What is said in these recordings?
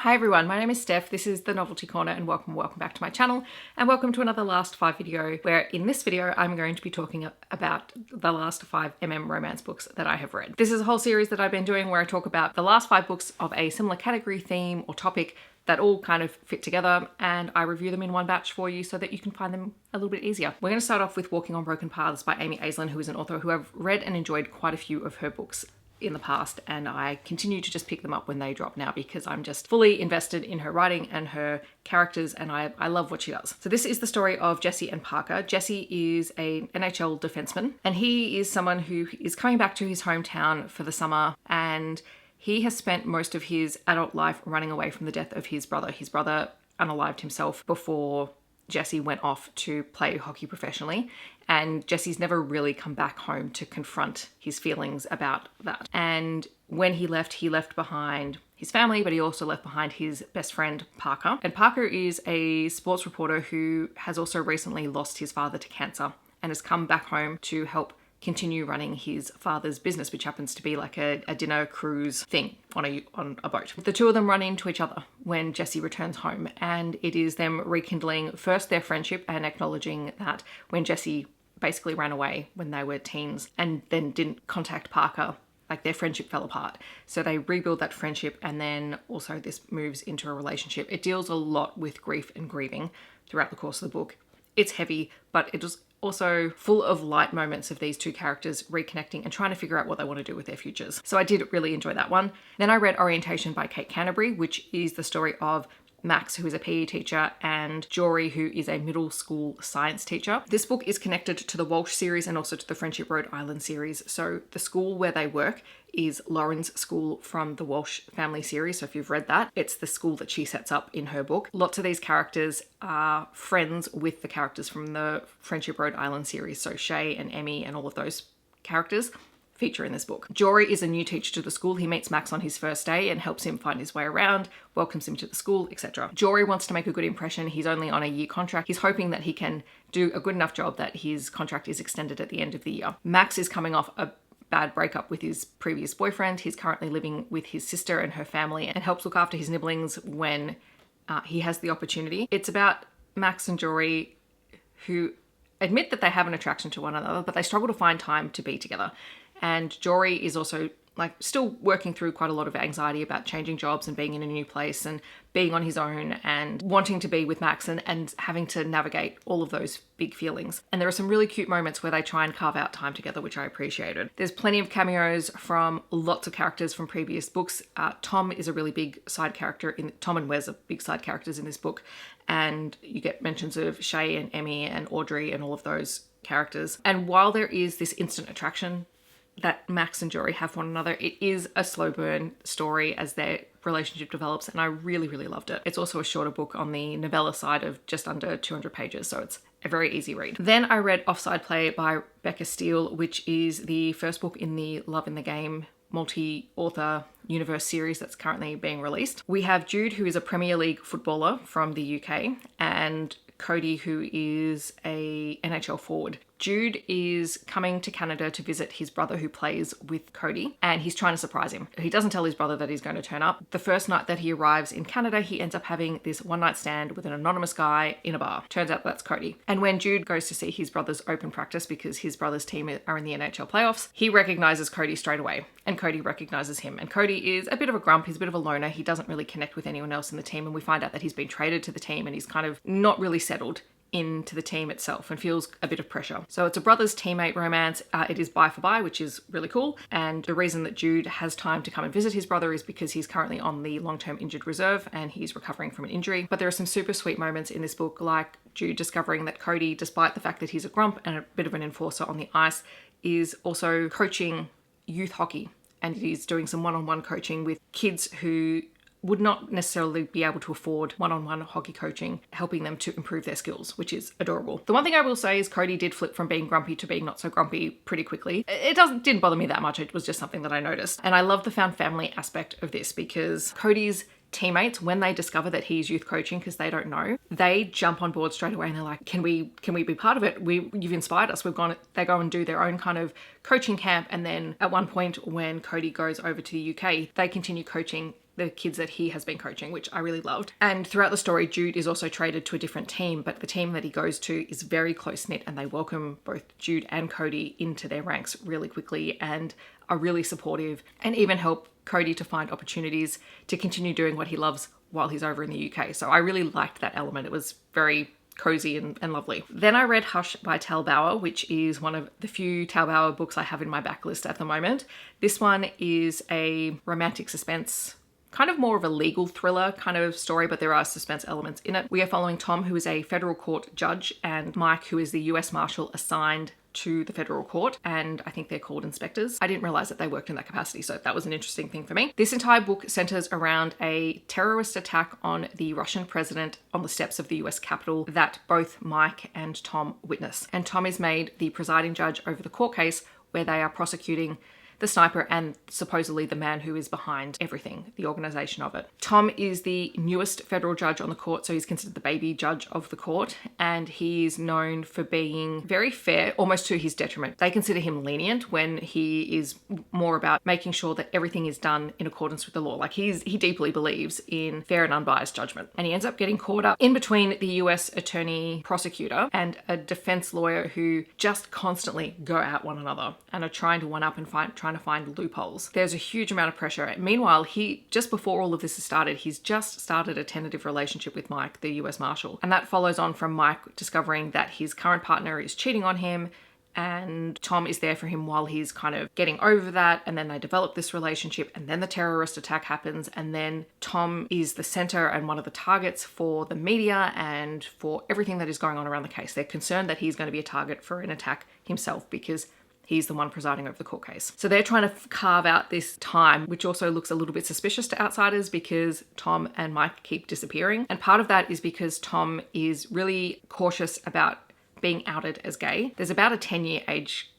Hi everyone, my name is Steph, this is the Novelty Corner and welcome back to my channel and welcome to another Last 5 video where in this video I'm going to be talking about the last 5 romance books that I have read. This is a whole series that I've been doing where I talk about the last 5 books of a similar category, theme or topic that all kind of fit together, and I review them in one batch for you so that you can find them a little bit easier. We're going to start off with Walking on Broken Paths by Amy Aislin, who is an author who I've read and enjoyed quite a few of her books in the past, and I continue to just pick them up when they drop now because I'm just fully invested in her writing and her characters, and I love what she does. So this is the story of Jesse and Parker. Jesse is an NHL defenseman, and he is someone who is coming back to his hometown for the summer, and he has spent most of his adult life running away from the death of his brother. His brother unalived himself before Jesse went off to play hockey professionally, and Jesse's never really come back home to confront his feelings about that. And when he left behind his family, but he also left behind his best friend, Parker. And Parker is a sports reporter who has also recently lost his father to cancer and has come back home to help continue running his father's business, which happens to be like a dinner cruise thing on a boat. The two of them run into each other when Jesse returns home, and it is them rekindling first their friendship and acknowledging that when Jesse basically ran away when they were teens and then didn't contact Parker, like their friendship fell apart. So they rebuild that friendship, and then also this moves into a relationship. It deals a lot with grief and grieving throughout the course of the book. It's heavy, but it was also full of light moments of these two characters reconnecting and trying to figure out what they want to do with their futures. So I did really enjoy that one. Then I read Orientation by Canterbary, which is the story of Max, who is a PE teacher, and Jodi, who is a middle school science teacher. This book is connected to the Walsh series and also to the Friendship Rhode Island series. So the school where they work is Lauren's school from the Walsh family series. So if you've read that, it's the school that she sets up in her book. Lots of these characters are friends with the characters from the Friendship Rhode Island series. So Shay and Emmy and all of those characters feature in this book. Jodi is a new teacher to the school. He meets Max on his first day and helps him find his way around, welcomes him to the school, etc. Jodi wants to make a good impression. He's only on a year contract. He's hoping that he can do a good enough job that his contract is extended at the end of the year. Max is coming off a bad breakup with his previous boyfriend. He's currently living with his sister and her family and helps look after his nibblings when he has the opportunity. It's about Max and Jodi, who admit that they have an attraction to one another, but they struggle to find time to be together. And Jodi is also still working through quite a lot of anxiety about changing jobs and being in a new place and being on his own and wanting to be with Max and having to navigate all of those big feelings. And there are some really cute moments where they try and carve out time together, which I appreciated. There's plenty of cameos from lots of characters from previous books. Tom is a really big side character Tom and Wes are big side characters in this book. And you get mentions of Shay and Emmy and Audrey and all of those characters. And while there is this instant attraction that Max and Jodi have for one another, it is a slow burn story as their relationship develops, and I really, really loved it. It's also a shorter book on the novella side of just under 200 pages, so it's a very easy read. Then I read Offside by Becca Steele, which is the first book in the Love in the Game multi-author universe series that's currently being released. We have Jude, who is a Premier League footballer from the UK, and Cody, who is a NHL forward. Jude is coming to Canada to visit his brother who plays with Cody, and he's trying to surprise him. He doesn't tell his brother that he's going to turn up. The first night that he arrives in Canada, he ends up having this one-night stand with an anonymous guy in a bar. Turns out that's Cody. And when Jude goes to see his brother's open practice because his brother's team are in the NHL playoffs, he recognizes Cody straight away, and Cody recognizes him. And Cody is a bit of a grump. He's a bit of a loner. He doesn't really connect with anyone else in the team, and we find out that he's been traded to the team and he's kind of not really settled into the team itself and feels a bit of pressure. So it's a brothers teammate romance. It is buy for buy, which is really cool. And the reason that Jude has time to come and visit his brother is because he's currently on the long-term injured reserve and he's recovering from an injury. But there are some super sweet moments in this book, like Jude discovering that Cody, despite the fact that he's a grump and a bit of an enforcer on the ice, is also coaching youth hockey. And he's doing some one-on-one coaching with kids who would not necessarily be able to afford one-on-one hockey coaching, helping them to improve their skills, which is adorable. The one thing I will say is Cody did flip from being grumpy to being not so grumpy pretty quickly. It didn't bother me that much. It was just something that I noticed. And I love the found family aspect of this because Cody's teammates, when they discover that he's youth coaching, because they don't know, they jump on board straight away and they're like, can we be part of it? You've inspired us. They go and do their own kind of coaching camp. And then at one point when Cody goes over to the UK, they continue coaching the kids that he has been coaching, which I really loved. And throughout the story, Jude is also traded to a different team, but the team that he goes to is very close-knit, and they welcome both Jude and Cody into their ranks really quickly and are really supportive, and even help Cody to find opportunities to continue doing what he loves while he's over in the UK. So I really liked that element. It was very cozy and lovely. Then I read Hush by Tal Bauer, which is one of the few Tal Bauer books I have in my backlist at the moment. This one is a romantic suspense, kind of more of a legal thriller kind of story, but there are suspense elements in it. We are following Tom, who is a federal court judge, and Mike, who is the US Marshal assigned to the federal court, and I think they're called inspectors. I didn't realize that they worked in that capacity, so that was an interesting thing for me. This entire book centers around a terrorist attack on the Russian president on the steps of the US Capitol that both Mike and Tom witness. And Tom is made the presiding judge over the court case where they are prosecuting the sniper and supposedly the man who is behind everything, the organization of it. Tom is the newest federal judge on the court, so he's considered the baby judge of the court, and he's known for being very fair, almost to his detriment. They consider him lenient when he is more about making sure that everything is done in accordance with the law. Like he deeply believes in fair and unbiased judgment. And he ends up getting caught up in between the US attorney prosecutor and a defense lawyer who just constantly go at one another and are trying to one up and trying to find loopholes. There's a huge amount of pressure. Meanwhile, just before all of this has started, he's just started a tentative relationship with Mike, the US Marshal. And that follows on from Mike discovering that his current partner is cheating on him, and Tom is there for him while he's kind of getting over that, and then they develop this relationship, and then the terrorist attack happens, and then Tom is the center and one of the targets for the media and for everything that is going on around the case. They're concerned that he's going to be a target for an attack himself because he's the one presiding over the court case. So they're trying to carve out this time, which also looks a little bit suspicious to outsiders because Tom and Mike keep disappearing. And part of that is because Tom is really cautious about being outed as gay. There's about a 10-year age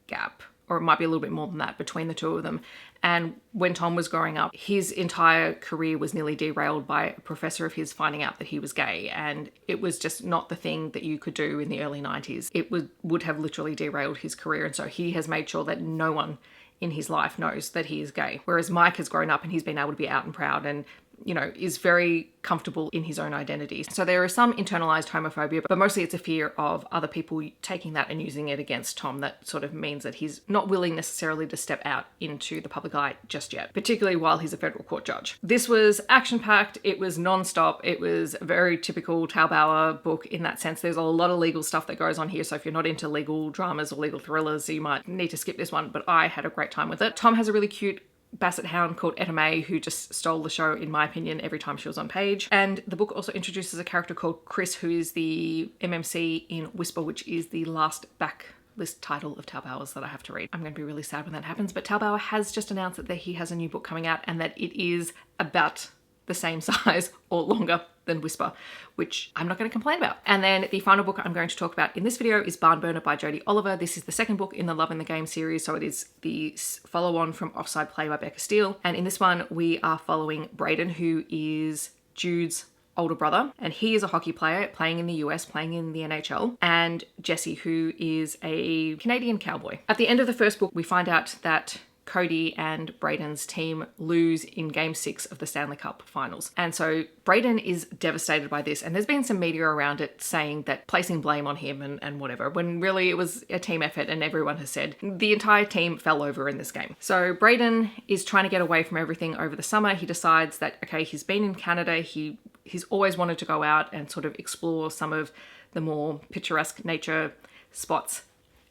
gap, or it might be a little bit more than that, between the two of them. And when Tom was growing up, his entire career was nearly derailed by a professor of his finding out that he was gay. And it was just not the thing that you could do in the early 90s. It would have literally derailed his career. And so he has made sure that no one in his life knows that he is gay. Whereas Mike has grown up and he's been able to be out and proud and, you know, is very comfortable in his own identity. So there is some internalized homophobia, but mostly it's a fear of other people taking that and using it against Tom. That sort of means that he's not willing necessarily to step out into the public eye just yet, particularly while he's a federal court judge. This was action-packed. It was non-stop. It was a very typical Tal Bauer book in that sense. There's a lot of legal stuff that goes on here. So if you're not into legal dramas or legal thrillers, you might need to skip this one, but I had a great time with it. Tom has a really cute basset hound called Etta May, who just stole the show, in my opinion, every time she was on page. And the book also introduces a character called Chris, who is the MMC in Whisper, which is the last backlist title of Tal Bauer's that I have to read. I'm going to be really sad when that happens, but Tal Bauer has just announced that he has a new book coming out and that it is about the same size or longer than Whisper, which I'm not going to complain about. And then the final book I'm going to talk about in this video is Barn Burner by Jodi Oliver. This is the second book in the Love in the Game series, so it is the follow-on from Offside Play by Becca Steele. And in this one, we are following Braden, who is Jude's older brother, and he is a hockey player playing in the US, playing in the NHL, and Jesse, who is a Canadian cowboy. At the end of the first book, we find out that Cody and Braden's team lose in Game 6 of the Stanley Cup Finals. And so Braden is devastated by this, and there's been some media around it saying that placing blame on him and whatever, when really it was a team effort, and everyone has said the entire team fell over in this game. So Braden is trying to get away from everything over the summer. He decides that, okay, he's been in Canada, he's always wanted to go out and sort of explore some of the more picturesque nature spots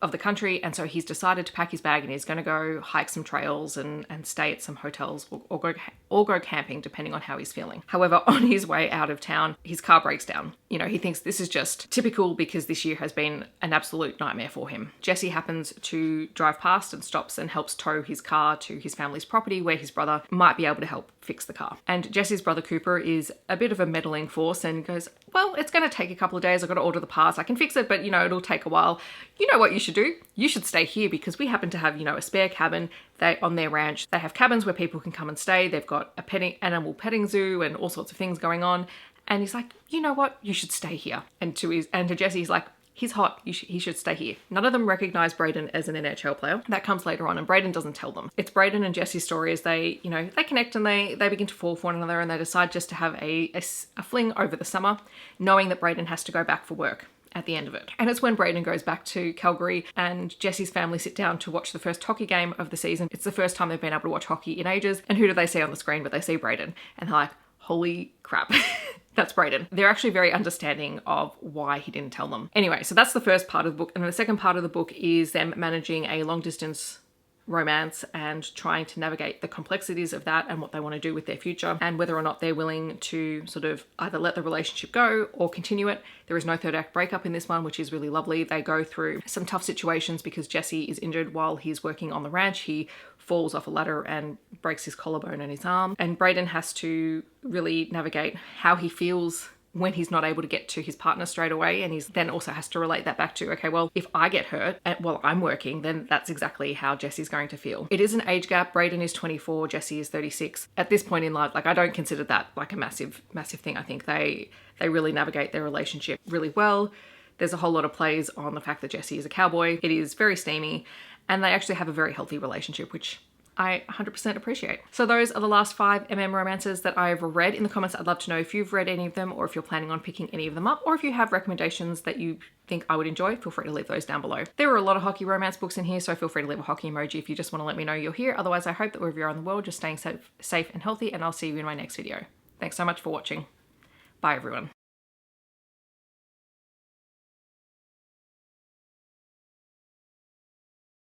of the country, and so he's decided to pack his bag and he's going to go hike some trails and stay at some hotels or go camping, depending on how he's feeling. However, on his way out of town, his car breaks down. You know, he thinks this is just typical because this year has been an absolute nightmare for him. Jesse happens to drive past and stops and helps tow his car to his family's property where his brother might be able to help fix the car. And Jesse's brother Cooper is a bit of a meddling force and goes, well, it's going to take a couple of days. I've got to order the parts. I can fix it, but you know, it'll take a while. You know what you should do? You should stay here because we happen to have, you know, a spare cabin. On their ranch, they have cabins where people can come and stay. They've got a animal petting zoo and all sorts of things going on. And he's like, you know what? You should stay here. And to Jesse, he's like, he's hot, he should stay here. None of them recognize Brayden as an NHL player. That comes later on, and Brayden doesn't tell them. It's Brayden and Jesse's story as they, you know, they connect and they begin to fall for one another, and they decide just to have a fling over the summer, knowing that Brayden has to go back for work at the end of it. And it's when Brayden goes back to Calgary and Jesse's family sit down to watch the first hockey game of the season. It's the first time they've been able to watch hockey in ages. And who do they see on the screen? But they see Brayden, and they're like, holy crap. That's Brayden. They're actually very understanding of why he didn't tell them. Anyway, so that's the first part of the book. And then the second part of the book is them managing a long distance romance and trying to navigate the complexities of that and what they want to do with their future, and whether or not they're willing to sort of either let the relationship go or continue it. There is no third act breakup in this one, which is really lovely. They go through some tough situations because Jesse is injured while he's working on the ranch. He falls off a ladder and breaks his collarbone and his arm, and Brayden has to really navigate how he feels when he's not able to get to his partner straight away. And he's then also has to relate that back to, okay, well, if I get hurt while I'm working, then that's exactly how Jesse's going to feel. It is an age gap. Brayden is 24, Jesse is 36. At this point in life, like, I don't consider that like a massive thing. I think they really navigate their relationship really well. There's a whole lot of plays on the fact that Jesse is a cowboy. It is very steamy, and they actually have a very healthy relationship, which I 100% appreciate. So those are the last 5 romances that I've read. In the comments, I'd love to know if you've read any of them, or if you're planning on picking any of them up, or if you have recommendations that you think I would enjoy, feel free to leave those down below. There were a lot of hockey romance books in here, so feel free to leave a hockey emoji if you just want to let me know you're here. Otherwise, I hope that wherever you are in the world, just staying safe and healthy, and I'll see you in my next video. Thanks so much for watching. Bye, everyone.